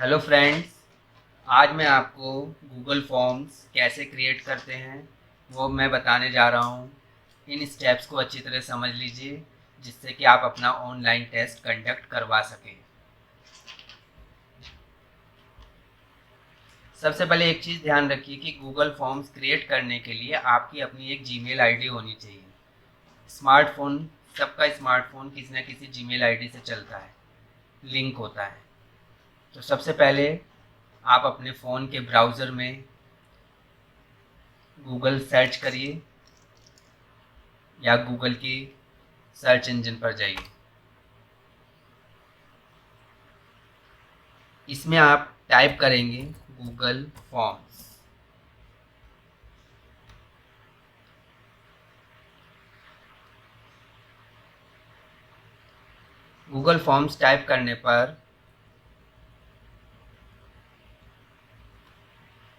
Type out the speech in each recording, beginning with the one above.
Hello friends. आज मैं आपको गूगल फॉर्म्स कैसे क्रिएट करते हैं वो मैं बताने जा रहा हूँ। इन स्टेप्स को अच्छी तरह समझ लीजिए जिससे कि आप अपना ऑनलाइन टेस्ट कंडक्ट करवा सकें। सबसे पहले एक चीज़ ध्यान रखिए कि गूगल फॉर्म्स क्रिएट करने के लिए आपकी अपनी एक जीमेल आईडी होनी चाहिए। स्मार्टफोन, सबका स्मार्टफोन किसी न किसी जीमेल आईडी से चलता है, लिंक होता है। तो सबसे पहले आप अपने फ़ोन के ब्राउज़र में गूगल सर्च करिए या गूगल की सर्च इंजन पर जाइए। इसमें आप टाइप करेंगे Google forms. Google forms type करने पर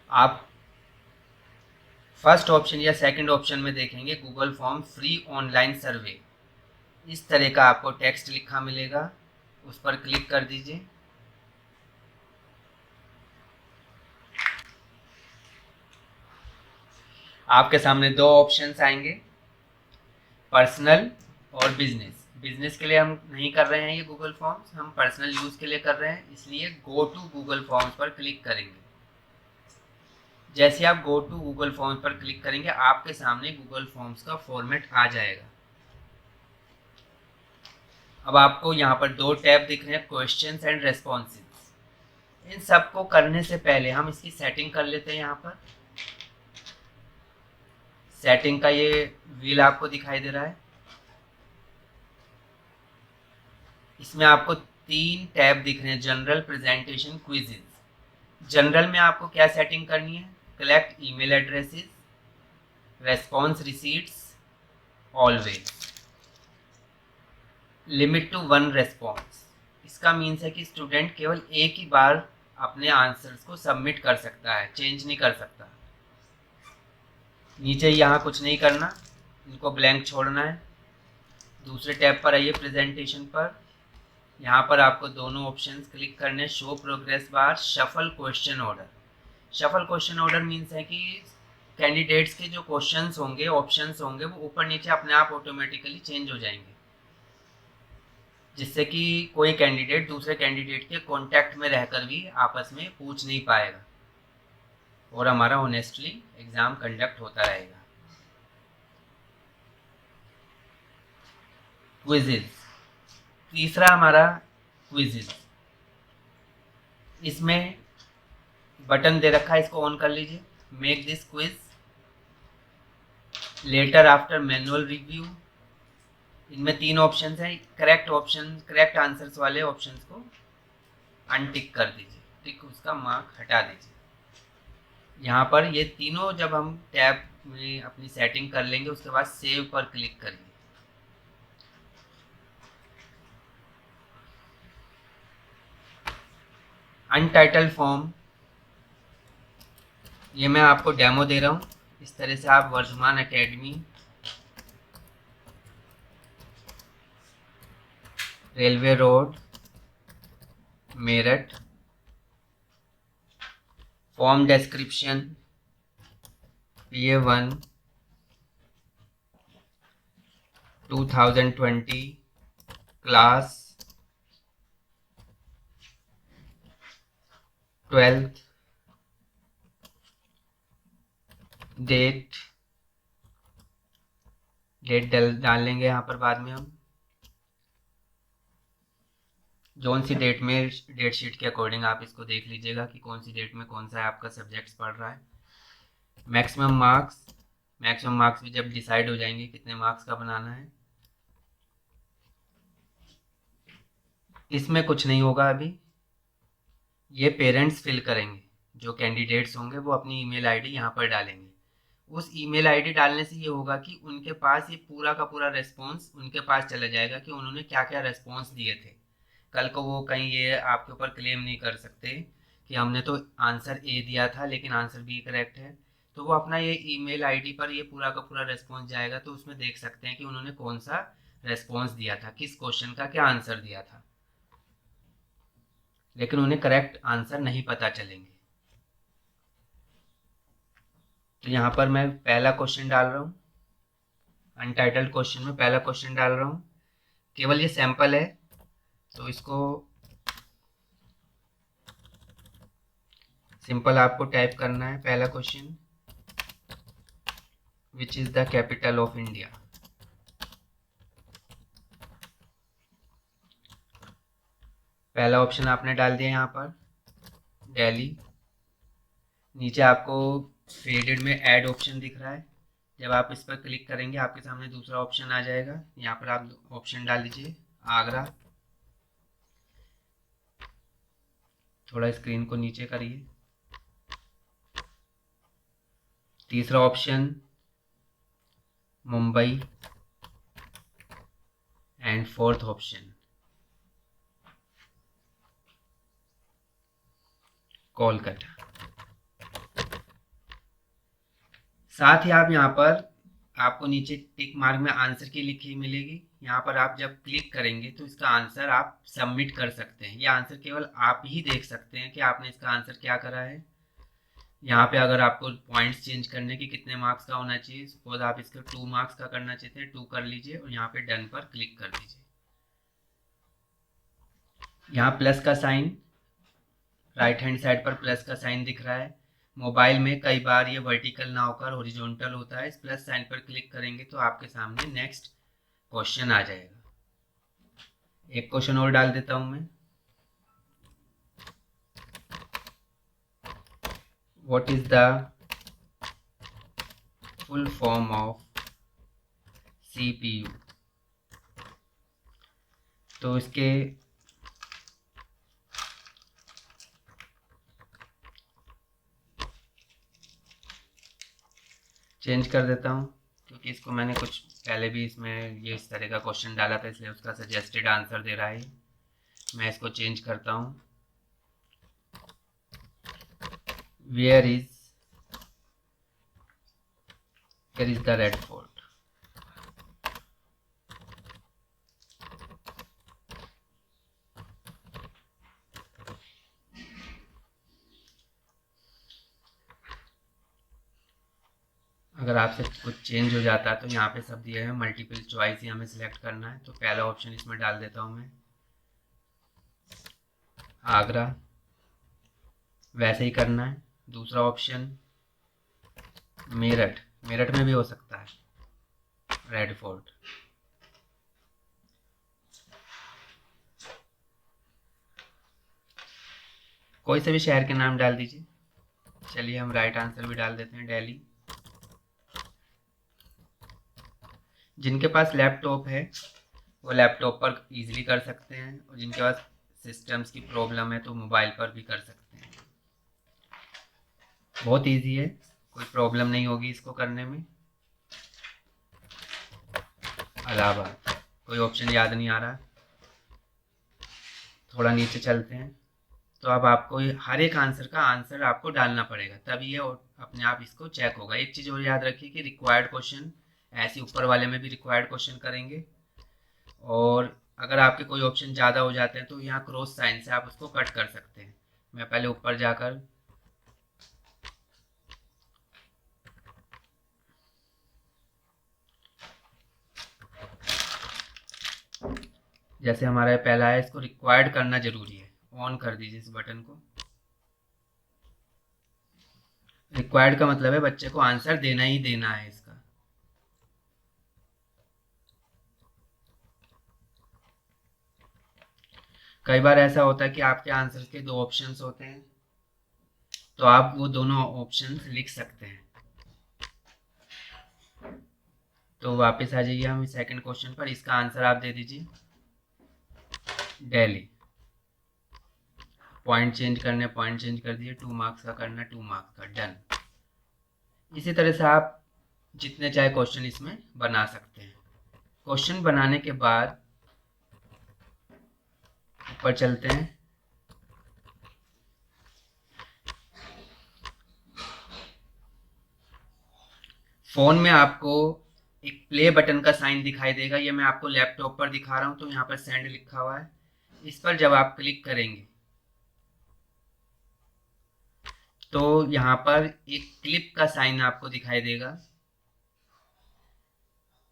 आप फर्स्ट ऑप्शन या सेकंड ऑप्शन में देखेंगे Google form free online survey. इस तरह का आपको टेक्स्ट लिखा मिलेगा, उस पर क्लिक कर दीजिए। आपके सामने दो ऑप्शंस आएंगे, पर्सनल और बिजनेस। बिजनेस के लिए हम नहीं कर रहे हैं ये गूगल फॉर्म्स, हम पर्सनल यूज़ के लिए कर रहे हैं, इसलिए गो टू गूगल फॉर्म्स पर क्लिक करेंगे। जैसे आप गो टू गूगल फॉर्म्स पर क्लिक करेंगे आपके सामने गूगल फॉर्म्स का फॉर्मेट आ जाएगा। अब आपको यहाँ पर दो टैब दिख रहे हैं, क्वेश्चंस एंड रेस्पॉन्सेस। इन सब को करने से पहले हम इसकी सेटिंग कर लेते हैं। यहाँ पर सेटिंग का ये व्हील आपको दिखाई दे रहा है, इसमें आपको तीन टैब दिख रहे हैं, जनरल, प्रेजेंटेशन, क्विजेज। जनरल में आपको क्या सेटिंग करनी है, collect email addresses, response receipts, always, limit to one response. इसका मीन्स है कि स्टूडेंट केवल एक ही बार अपने आंसर्स को सबमिट कर सकता है, चेंज नहीं कर सकता। नीचे यहाँ कुछ नहीं करना, इनको ब्लैंक छोड़ना है। दूसरे टैब पर आइए, प्रेजेंटेशन पर। यहाँ पर आपको दोनों ऑप्शंस क्लिक करने, show progress bar, shuffle question order. Shuffle question order means है कि कैंडिडेट्स के जो क्वेश्चंस होंगे, ऑप्शंस होंगे, वो ऊपर नीचे अपने आप ऑटोमेटिकली चेंज हो जाएंगे, जिससे कि कोई कैंडिडेट दूसरे कैंडिडेट के कांटेक्ट में रहकर भी आपस में पूछ नहीं पाएगा और हमारा ऑनेस्टली एग्ज़ाम कंडक्ट होता रहेगा। क्विजेज, तीसरा हमारा क्विजेज। इसमें बटन दे रखा है, इसको ऑन कर लीजिए। Make this quiz later after manual review. इनमें तीन ऑप्शंस हैं, करेक्ट ऑप्शन, करेक्ट आंसर्स वाले ऑप्शंस को अनटिक कर दीजिए, टिक उसका मार्क हटा दीजिए। यहाँ पर ये तीनों जब हम टैब में अपनी सेटिंग कर लेंगे उसके बाद सेव पर क्लिक करिए। अनटाइटल्ड फॉर्म, ये मैं आपको डेमो दे रहा हूँ। इस तरह से आप Vardhman academy, railway road, Meerut, form description PA1 2020, class 12th, date डाल लेंगे यहाँ पर बाद में हम, जौन सी डेट में, डेट शीट के अकॉर्डिंग आप इसको देख लीजिएगा कि कौन सी डेट में कौन सा आपका सब्जेक्ट्स पढ़ रहा है। मैक्सिमम मार्क्स, मैक्सिमम मार्क्स भी जब डिसाइड हो जाएंगे कितने मार्क्स का बनाना है। इसमें कुछ नहीं होगा अभी, ये पेरेंट्स फिल करेंगे। जो कैंडिडेट्स होंगे वो अपनी ईमेल आईडी यहाँ पर डालेंगे। उस ईमेल आईडी डालने से ये होगा कि उनके पास ये पूरा का पूरा रेस्पॉन्स उनके पास चला जाएगा कि उन्होंने क्या क्या रेस्पॉन्स दिए थे। कल को वो कहीं ये आपके ऊपर क्लेम नहीं कर सकते कि हमने तो आंसर ए दिया था लेकिन आंसर बी करेक्ट है। तो वो अपना ये ईमेल आईडी पर ये पूरा का पूरा रेस्पॉन्स जाएगा, तो उसमें देख सकते हैं कि उन्होंने कौन सा रेस्पॉन्स दिया था, किस क्वेश्चन का क्या आंसर दिया था। लेकिन उन्हें करेक्ट आंसर नहीं पता चलेंगे। तो यहाँ पर मैं पहला क्वेश्चन डाल रहा हूँ, अनटाइटल्ड क्वेश्चन में पहला क्वेश्चन डाल रहा हूँ। केवल ये सैंपल है, तो इसको सिंपल आपको टाइप करना है। पहला question, which is the capital of India. पहला ऑप्शन आपने डाल दिया यहाँ पर दिल्ली। नीचे आपको फेडेड में ऐड ऑप्शन दिख रहा है, जब आप इस पर क्लिक करेंगे आपके सामने दूसरा ऑप्शन आ जाएगा। यहाँ पर आप ऑप्शन डाल दीजिए आगरा। थोड़ा स्क्रीन को नीचे करिए। तीसरा option Mumbai and fourth option Kolkata. साथ ही आप यहाँ पर आपको नीचे टिक मार्क में आंसर की लिखी मिलेगी। यहाँ पर आप जब क्लिक करेंगे तो इसका आंसर आप सबमिट कर सकते हैं। ये आंसर केवल आप ही देख सकते हैं कि आपने इसका आंसर क्या करा है। यहाँ पे अगर आपको पॉइंट्स चेंज करने की कितने मार्क्स का होना चाहिए, सपोज आप इसका 2 मार्क्स का करना चाहते हैं, 2 कर लीजिए और यहाँ पे डन पर क्लिक कर दीजिए। यहाँ प्लस का साइन, राइट हैंड साइड पर प्लस का साइन दिख रहा है। मोबाइल में कई बार ये वर्टिकल ना होकर हॉरिजॉन्टल होता है। इस प्लस साइन पर क्लिक करेंगे तो आपके सामने नेक्स्ट क्वेश्चन आ जाएगा। एक क्वेश्चन और डाल देता हूं मैं। What is the full form of CPU। तो इसके चेंज कर देता हूँ, क्योंकि इसको मैंने कुछ पहले भी इसमें ये इस तरह का क्वेश्चन डाला था, इसलिए उसका सजेस्टेड आंसर दे रहा है। मैं इसको चेंज करता हूँ। Where is the Red Fort. अगर आपसे कुछ चेंज हो जाता है तो यहाँ पे सब दिया है, मल्टीपल चॉइस ही हमें सिलेक्ट करना है। तो पहला ऑप्शन इसमें डाल देता हूँ मैं आगरा, वैसे ही करना है। दूसरा ऑप्शन मेरठ, मेरठ में भी हो सकता है रेड फोर्ट। कोई से भी शहर के नाम डाल दीजिए। चलिए हम राइट आंसर भी डाल देते हैं दिल्ली। जिनके पास लैपटॉप है वो लैपटॉप पर इजीली कर सकते हैं, और जिनके पास सिस्टम्स की प्रॉब्लम है तो मोबाइल पर भी कर सकते हैं। बहुत इजी है, कोई प्रॉब्लम नहीं होगी इसको करने में। इलाहाबाद, कोई ऑप्शन याद नहीं आ रहा। थोड़ा नीचे चलते हैं। तो अब आपको हर एक आंसर का आंसर आपको डालना पड़ेगा, तभी ये अपने आप इसको चेक होगा। एक चीज़ और याद रखिए कि रिक्वायर्ड क्वेश्चन ऐसे ऊपर वाले में भी रिक्वायर्ड क्वेश्चन करेंगे, और अगर आपके कोई ऑप्शन ज़्यादा हो जाते हैं तो यहाँ क्रॉस साइन से आप उसको कट कर सकते हैं। मैं पहले ऊपर जाकर जैसे हमारा पहला है, इसको रिक्वायर्ड करना जरूरी है, ऑन कर दीजिए इस बटन को। रिक्वायर्ड का मतलब है बच्चे को आंसर देना ही देना है इसका। कई बार ऐसा होता है कि आपके आंसर के 2 ऑप्शंस होते हैं, तो आप वो दोनों ऑप्शंस लिख सकते हैं। तो वापस आ जाइए हम सेकंड क्वेश्चन पर। इसका आंसर आप दे दीजिए दिल्ली। पॉइंट चेंज करने पॉइंट चेंज कर दिए, 2 मार्क्स का करना 2 मार्क्स का, डन। इसी तरह से आप जितने चाहे क्वेश्चन इसमें बना सकते हैं। क्वेश्चन बनाने के बाद ऊपर चलते हैं। फोन में आपको एक प्ले बटन का साइन दिखाई देगा, ये मैं आपको लैपटॉप पर दिखा रहा हूँ। तो यहाँ पर सेंड लिखा हुआ है, इस पर जब आप क्लिक करेंगे तो यहाँ पर एक क्लिप का साइन आपको दिखाई देगा।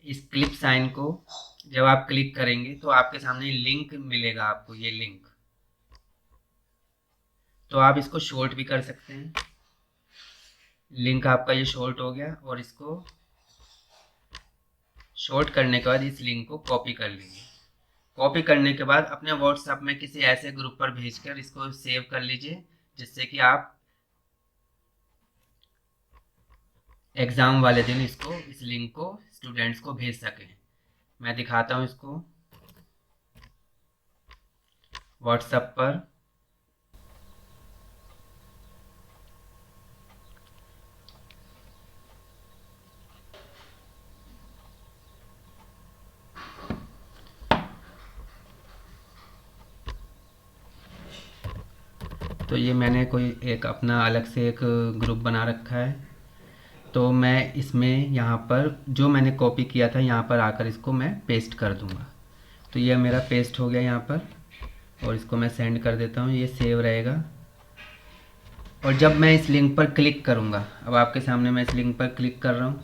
इस क्लिप साइन को जब आप क्लिक करेंगे तो आपके सामने लिंक मिलेगा, आपको ये लिंक। तो आप इसको शॉर्ट भी कर सकते हैं। लिंक आपका ये शॉर्ट हो गया, और इसको शॉर्ट करने के बाद इस लिंक को कॉपी कर लीजिए। कॉपी करने के बाद अपने व्हाट्सएप में किसी ऐसे ग्रुप पर भेजकर इसको सेव कर लीजिए, जिससे कि आप एग्ज़ाम वाले दिन इस लिंक को स्टूडेंट्स को भेज सकें। मैं दिखाता हूँ इसको व्हाट्सएप पर। तो ये मैंने कोई एक अपना अलग से एक ग्रुप बना रखा है। तो मैं इसमें यहाँ पर जो मैंने कॉपी किया था यहाँ पर आकर इसको मैं पेस्ट कर दूँगा। तो ये मेरा पेस्ट हो गया यहाँ पर, और इसको मैं सेंड कर देता हूँ, ये सेव रहेगा। और जब मैं इस लिंक पर क्लिक करूँगा, अब आपके सामने मैं इस लिंक पर क्लिक कर रहा हूँ,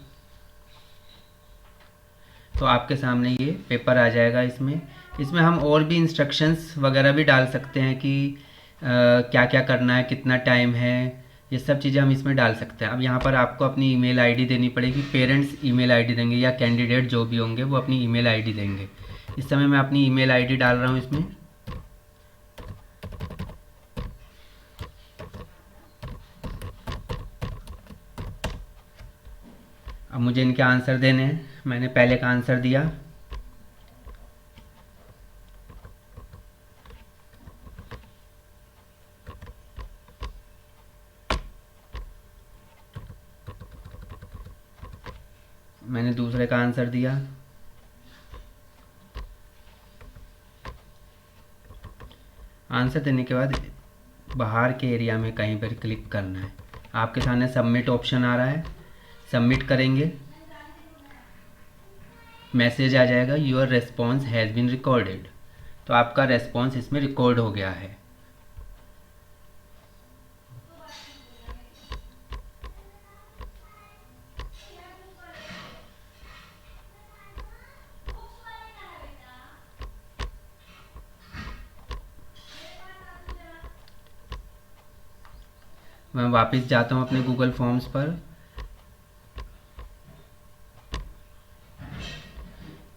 तो आपके सामने ये पेपर आ जाएगा। इसमें हम और भी इंस्ट्रक्शंस वगैरह भी डाल सकते हैं कि क्या क्या करना है, कितना टाइम है, ये सब चीज़ें हम इसमें डाल सकते हैं। अब यहाँ पर आपको अपनी ईमेल आईडी देनी पड़ेगी। पेरेंट्स ईमेल आईडी देंगे या कैंडिडेट जो भी होंगे वो अपनी ईमेल आईडी देंगे। इस समय मैं अपनी ईमेल आईडी डाल रहा हूँ इसमें। अब मुझे इनके आंसर देने हैं। मैंने पहले का आंसर दिया। मैंने दूसरे का आंसर दिया। आंसर देने के बाद बाहर के एरिया में कहीं पर क्लिक करना है। आपके सामने सबमिट ऑप्शन आ रहा है, सबमिट करेंगे, मैसेज आ जाएगा your response has been recorded. तो आपका रेस्पॉन्स इसमें रिकॉर्ड हो गया है। मैं वापस जाता हूँ अपने गूगल फॉर्म्स पर।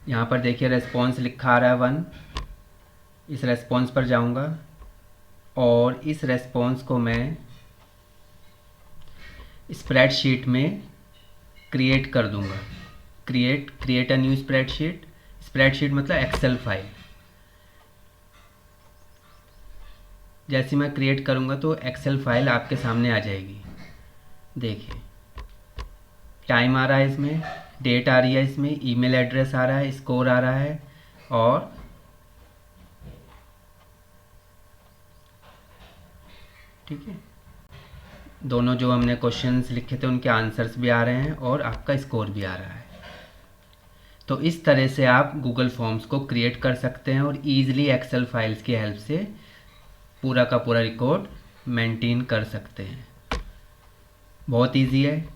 यहाँ पर देखिए रेस्पॉन्स लिखा आ रहा है 1। इस रेस्पॉन्स पर जाऊँगा और इस रेस्पॉन्स को मैं स्प्रेडशीट में क्रिएट कर दूँगा। Create a new spreadsheet. Spreadsheet मतलब एक्सेल फाइल। जैसे मैं क्रिएट करूँगा तो एक्सेल फाइल आपके सामने आ जाएगी। देखिए टाइम आ रहा है, इसमें डेट आ रही है, इसमें ईमेल एड्रेस आ रहा है, स्कोर आ रहा है, और ठीक है दोनों जो हमने क्वेश्चंस लिखे थे उनके आंसर्स भी आ रहे हैं और आपका स्कोर भी आ रहा है। तो इस तरह से आप गूगल फॉर्म्स को क्रिएट कर सकते हैं और ईज़िली एक्सेल फाइल्स की हेल्प से पूरा का पूरा रिकॉर्ड मेंटेन कर सकते हैं। बहुत इजी है।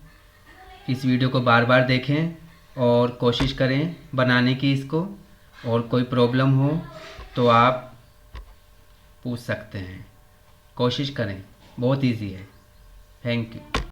इस वीडियो को बार बार देखें और कोशिश करें बनाने की इसको। और कोई प्रॉब्लम हो तो आप पूछ सकते हैं। कोशिश करें, बहुत इजी है। Thank you.